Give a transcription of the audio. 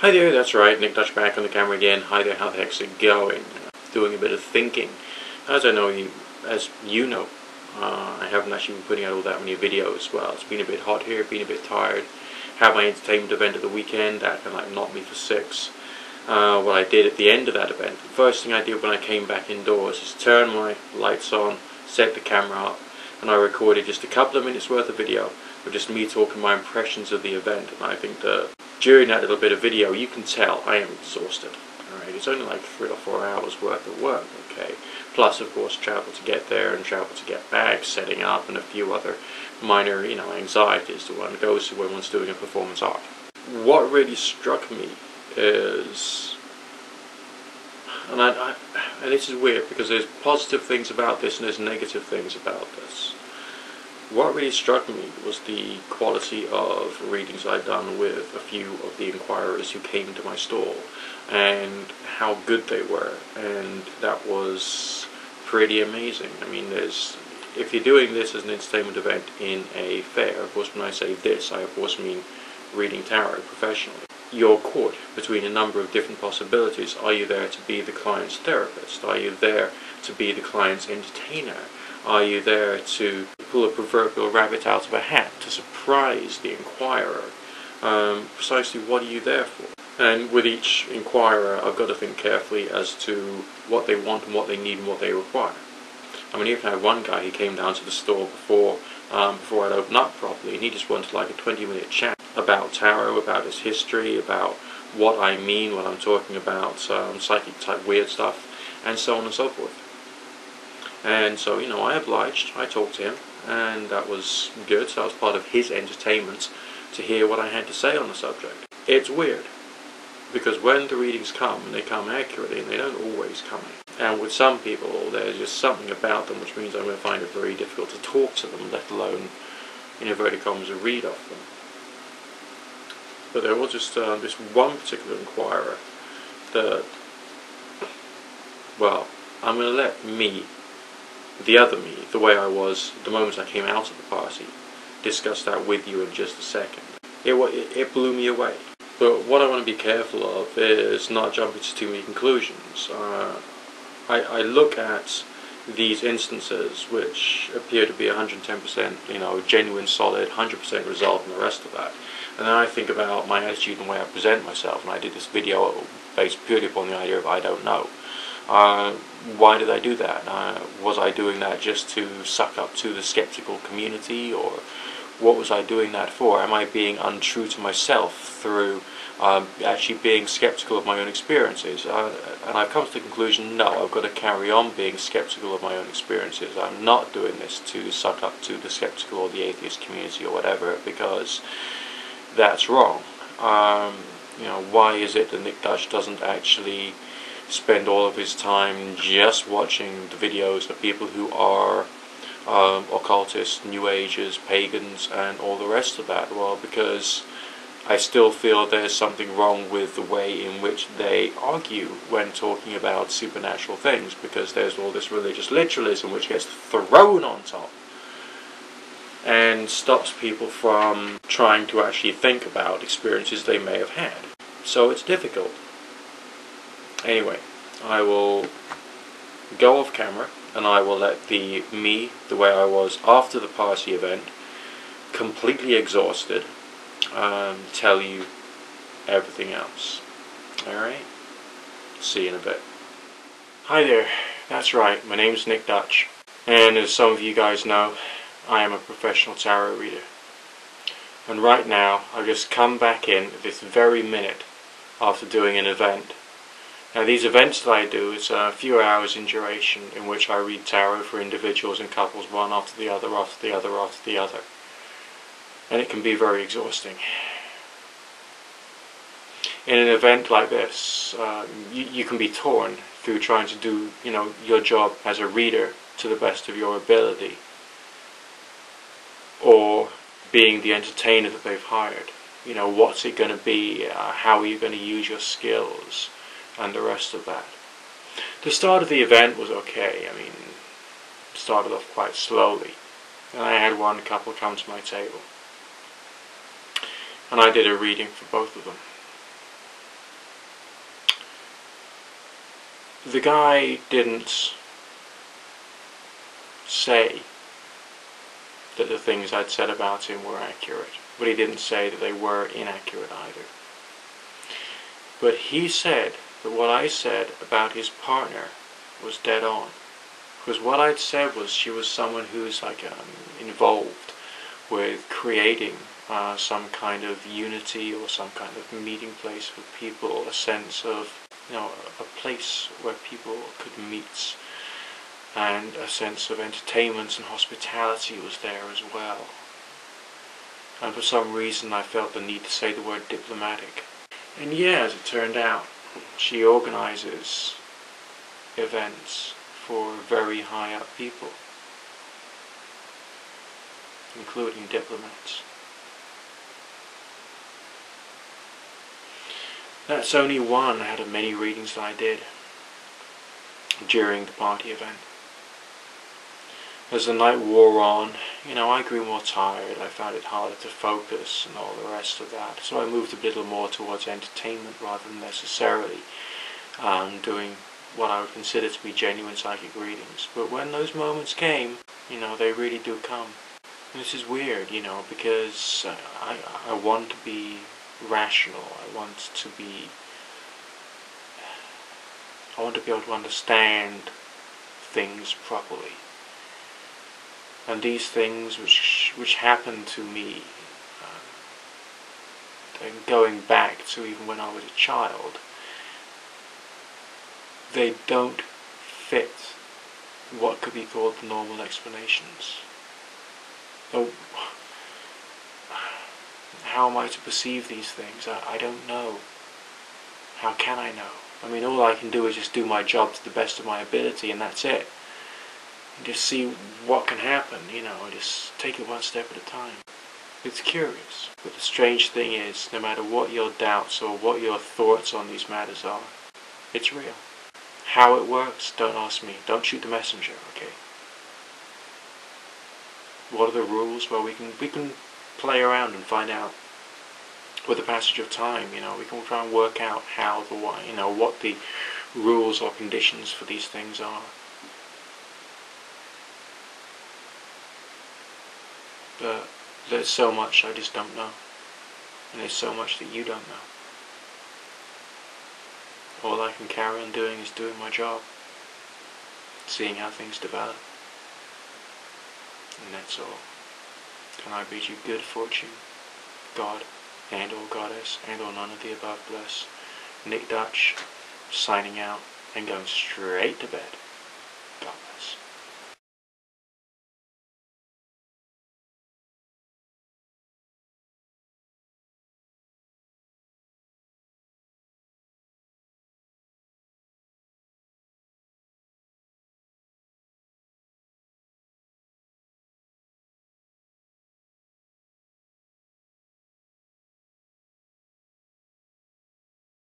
Hi there, that's right, Nick Dutch back on the camera again. Hi there, how the heck's it going? Doing a bit of thinking. As you know, I haven't actually been putting out all that many videos. Well, it's been a bit hot here, been a bit tired. Had my entertainment event at the weekend, that kind of knocked me for six. What I did at the end of that event, the first thing I did when I came back indoors is turn my lights on, set the camera up, and I recorded just a couple of minutes worth of video of just me talking my impressions of the event. And I think that during that little bit of video, you can tell I am exhausted. Alright, it's only like 3 or 4 hours worth of work, okay? Plus, of course, travel to get there and travel to get back, setting up, and a few other minor, anxieties that one goes through when one's doing a performance art. What really struck me is, and this is weird because there's positive things about this and there's negative things about this. What really struck me was the quality of readings I'd done with a few of the inquirers who came to my stall and how good they were, and that was pretty amazing. I mean, if you're doing this as an entertainment event in a fair, of course when I say this, I of course mean reading tarot professionally. You're caught between a number of different possibilities. Are you there to be the client's therapist? Are you there to be the client's entertainer? Are you there to pull a proverbial rabbit out of a hat, to surprise the inquirer? Precisely what are you there for? And with each inquirer, I've got to think carefully as to what they want and what they need and what they require. I mean, even I had one guy who came down to the store before I'd open up properly, and he just wanted like a 20-minute chat about tarot, about its history, about what I mean when I'm talking about psychic type weird stuff, and so on and so forth. And so, I obliged, I talked to him, and that was good. So that was part of his entertainment to hear what I had to say on the subject. It's weird, because when the readings come, and they come accurately, and they don't always come accurately. And with some people, there's just something about them which means I'm going to find it very difficult to talk to them, let alone, in inverted commas, read off them. But there was just this one particular inquirer that, well, I'm going to let the other me, the way I was the moment I came out of the party, discuss that with you in just a second. It blew me away. But what I want to be careful of is not jumping to too many conclusions. I look at these instances which appear to be 110%, genuine, solid, 100% result and the rest of that. And then I think about my attitude and the way I present myself, and I did this video based purely upon the idea of I don't know. Why did I do that? Was I doing that just to suck up to the skeptical community, or what was I doing that for? Am I being untrue to myself through actually being skeptical of my own experiences? And I've come to the conclusion, no, I've got to carry on being skeptical of my own experiences. I'm not doing this to suck up to the skeptical or the atheist community or whatever, because that's wrong. Why is it that Nick Dutch doesn't actually spend all of his time just watching the videos of people who are occultists, New Agers, pagans, and all the rest of that? Well, because I still feel there's something wrong with the way in which they argue when talking about supernatural things, because there's all this religious literalism which gets thrown on top and stops people from trying to actually think about experiences they may have had. So it's difficult. Anyway, I will go off camera and I will let the way I was after the party event, completely exhausted, tell you everything else. Alright? See you in a bit. Hi there, that's right, my name's Nick Dutch, and as some of you guys know, I am a professional tarot reader. And right now, I've just come back in at this very minute after doing an event. Now, these events that I do, it's a few hours in duration in which I read tarot for individuals and couples, one after the other, after the other, after the other. And it can be very exhausting. In an event like this, you can be torn through trying to do, your job as a reader to the best of your ability, or being the entertainer that they've hired. What's it going to be? How are you going to use your skills? And the rest of that. The start of the event was okay. I mean, it started off quite slowly. And I had one couple come to my table. And I did a reading for both of them. the guy didn't say that the things I'd said about him were accurate, but he didn't say that they were inaccurate either. But he said that what I said about his partner was dead on. Because what I'd said was she was someone who's like involved with creating some kind of unity or some kind of meeting place for people, a sense of, a place where people could meet, and a sense of entertainment and hospitality was there as well. And for some reason I felt the need to say the word diplomatic. And yeah, as it turned out, she organizes events for very high up people, including diplomats. That's only one out of many readings that I did during the party event. As the night wore on, I grew more tired. I found it harder to focus and all the rest of that. So I moved a little more towards entertainment rather than necessarily doing what I would consider to be genuine psychic readings. But when those moments came, they really do come. And this is weird, because I want to be rational. I want to be able to understand things properly. And these things which happened to me, going back to even when I was a child, they don't fit what could be called the normal explanations. So, how am I to perceive these things? I don't know. How can I know? I mean, all I can do is just do my job to the best of my ability, and that's it. And just see what can happen, and just take it one step at a time. It's curious, but the strange thing is, no matter what your doubts or what your thoughts on these matters are, it's real. How it works, don't ask me. Don't shoot the messenger, okay? What are the rules? Well, we can play around and find out with the passage of time. We can try and work out how what the rules or conditions for these things are. But there's so much I just don't know, and there's so much that you don't know. All I can carry on doing is doing my job, seeing how things develop, and that's all. And I bid you good fortune, God, and or Goddess, and or none of the above bless. Nick Dutch, signing out and going straight to bed.